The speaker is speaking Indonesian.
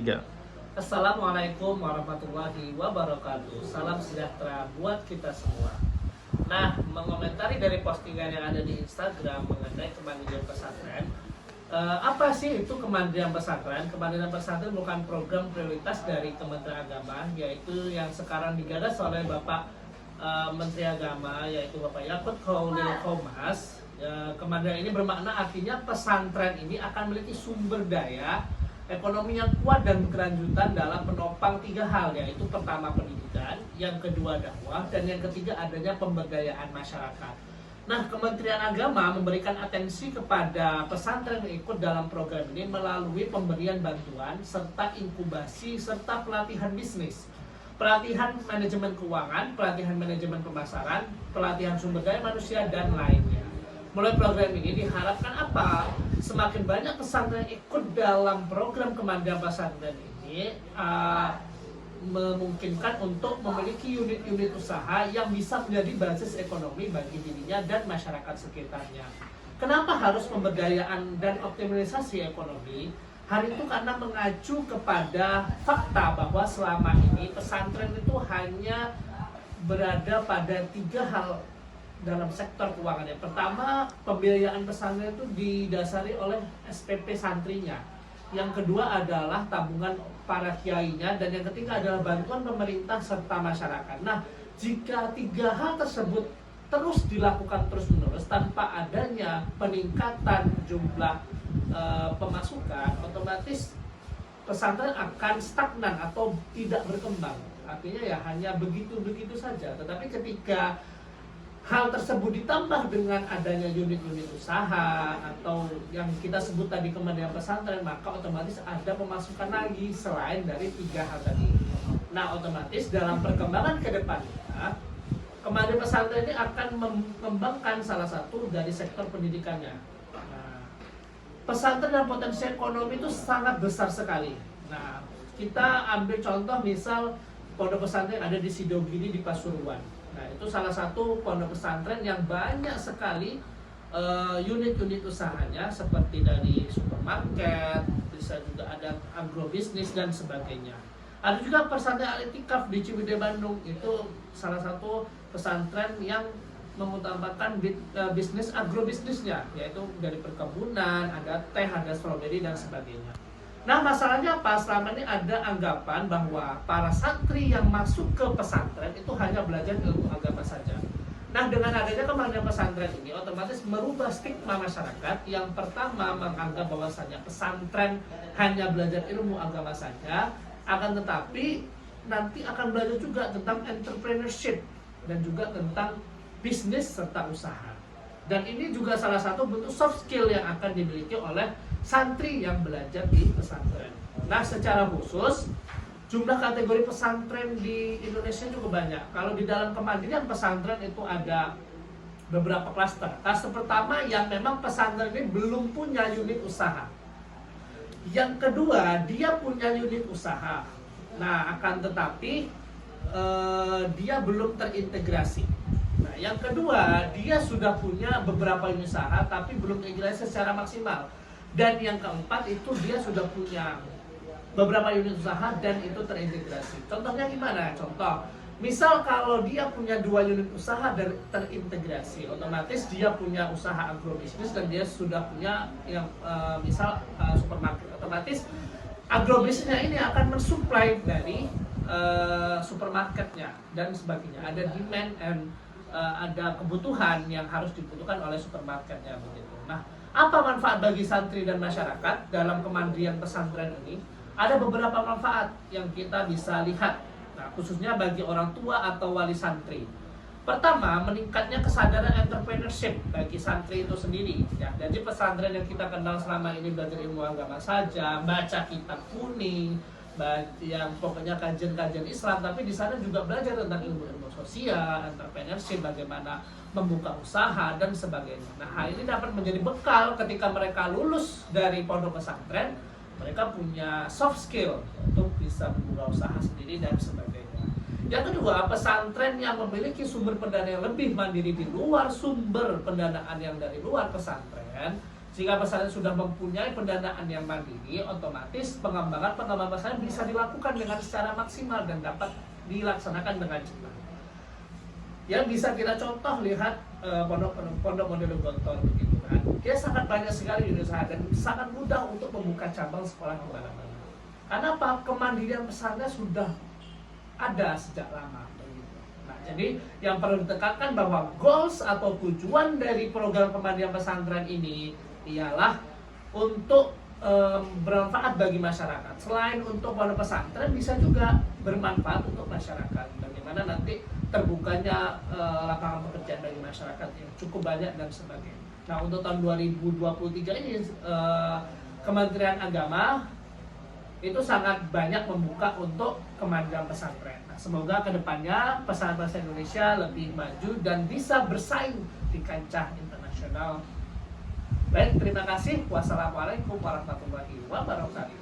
Tiga. Assalamualaikum warahmatullahi wabarakatuh. Salam sejahtera buat kita semua. Nah, mengomentari dari postingan yang ada di Instagram mengenai kemandirian pesantren. Apa sih itu kemandirian pesantren? Kemandirian pesantren bukan program prioritas dari Kementerian Agama, yaitu yang sekarang digagas oleh Bapak Menteri Agama, yaitu Bapak Yakut Khalil Qomas. Kemandirian ini bermakna artinya pesantren ini akan memiliki sumber daya ekonomi yang kuat dan berkelanjutan dalam menopang tiga hal, yaitu pertama pendidikan, yang kedua dakwah, dan yang ketiga adanya pemberdayaan masyarakat. Nah, Kementerian Agama memberikan atensi kepada pesantren yang ikut dalam program ini melalui pemberian bantuan, serta inkubasi, serta pelatihan bisnis, pelatihan manajemen keuangan, pelatihan manajemen pemasaran, pelatihan sumber daya manusia, dan lainnya. Mulai program ini diharapkan apa? Semakin banyak pesantren ikut dalam program kemandirian pesantren ini memungkinkan untuk memiliki unit-unit usaha yang bisa menjadi basis ekonomi bagi dirinya dan masyarakat sekitarnya. Kenapa harus pemberdayaan dan optimalisasi ekonomi? Hal itu karena mengacu kepada fakta bahwa selama ini pesantren itu hanya berada pada tiga hal dalam sektor keuangan. Yang pertama, pembiayaan pesantren itu didasari oleh SPP santrinya. Yang kedua adalah tabungan para kiainya, dan yang ketiga adalah bantuan pemerintah serta masyarakat. Nah, jika tiga hal tersebut terus dilakukan terus-menerus tanpa adanya peningkatan jumlah pemasukan, otomatis pesantren akan stagnan atau tidak berkembang. Artinya ya hanya begitu-begitu saja. Tetapi ketika hal tersebut ditambah dengan adanya unit-unit usaha atau yang kita sebut tadi kemandirian pesantren, maka otomatis ada pemasukan lagi selain dari tiga hal tadi. Nah, otomatis dalam perkembangan ke depannya, kemandirian pesantren ini akan mengembangkan salah satu dari sektor pendidikannya. Nah, pesantren dan potensi ekonomi itu sangat besar sekali. Nah, kita ambil contoh misal pondok pesantren ada di Sidogiri di Pasuruan. Nah, itu salah satu pondok pesantren yang banyak sekali unit-unit usahanya, seperti dari supermarket, bisa juga ada agrobisnis dan sebagainya. Ada juga pesantren Al-Itikaf di Ciwidey Bandung, itu salah satu pesantren yang mengutamakan bisnis agrobisnisnya, yaitu dari perkebunan, ada teh, ada stroberi dan sebagainya. Nah, masalahnya apa? Selama ini ada anggapan bahwa para santri yang masuk ke pesantren itu hanya belajar ilmu agama saja. Nah, dengan adanya kemandirian pesantren ini otomatis merubah stigma masyarakat yang pertama menganggap bahwasanya pesantren hanya belajar ilmu agama saja, akan tetapi nanti akan belajar juga tentang entrepreneurship dan juga tentang bisnis serta usaha. Dan ini juga salah satu bentuk soft skill yang akan dimiliki oleh santri yang belajar di pesantren. Nah, secara khusus jumlah kategori pesantren di Indonesia cukup banyak. Kalau di dalam kemandirian pesantren itu ada beberapa klaster. Klaster pertama yang memang pesantren ini belum punya unit usaha. Yang kedua, dia punya unit usaha. Nah, akan tetapi dia belum terintegrasi. Nah, yang kedua, dia sudah punya beberapa unit usaha tapi belum terintegrasi secara maksimal. Dan yang keempat itu dia sudah punya beberapa unit usaha dan itu terintegrasi. Contohnya gimana? Contoh, misal kalau dia punya 2 unit usaha dan terintegrasi, otomatis dia punya usaha agrobisnis dan dia sudah punya yang misal supermarket. Otomatis agrobisnisnya ini akan mensuplai dari supermarketnya dan sebagainya. Ada demand and ada kebutuhan yang harus dibutuhkan oleh supermarketnya begitu. Nah, apa manfaat bagi santri dan masyarakat dalam kemandirian pesantren ini? Ada beberapa manfaat yang kita bisa lihat. Nah, khususnya bagi orang tua atau wali santri. Pertama, meningkatnya kesadaran entrepreneurship bagi santri itu sendiri. Ya, jadi pesantren yang kita kenal selama ini belajar ilmu agama saja, baca kitab kuning, yang pokoknya kajian-kajian Islam, tapi di sana juga belajar tentang ilmu-ilmu sosial, entrepreneurship, bagaimana membuka usaha dan sebagainya. Nah, hal ini dapat menjadi bekal ketika mereka lulus dari pondok pesantren, mereka punya soft skill untuk bisa membuka usaha sendiri dan sebagainya. Yang kedua, pesantren yang memiliki sumber pendanaan yang lebih mandiri di luar sumber pendanaan yang dari luar pesantren, Jika pesantren sudah mempunyai pendanaan yang mandiri, otomatis pengembangan pesantren bisa dilakukan dengan secara maksimal dan dapat dilaksanakan dengan cepat. Yang bisa kita contoh lihat pondok model Gontor begitu kan. Dia sangat banyak sekali di Indonesia dan sangat mudah untuk membuka cabang sekolah di mana-mana. Karena apa? Kemandirian pesantren sudah ada sejak lama. Nah, jadi yang perlu ditekankan bahwa goals atau tujuan dari program kemandirian pesantren ini ialah untuk bermanfaat bagi masyarakat. Selain untuk pondok pesantren, bisa juga bermanfaat untuk masyarakat. Bagaimana nanti terbukanya lapangan pekerjaan bagi masyarakat yang cukup banyak dan sebagainya. Nah, untuk tahun 2023 ini Kementerian Agama itu sangat banyak membuka untuk kemandirian pesantren. Nah, semoga kedepannya pesantren Indonesia lebih maju dan bisa bersaing di kancah internasional. Baik, terima kasih. Wassalamualaikum warahmatullahi wabarakatuh.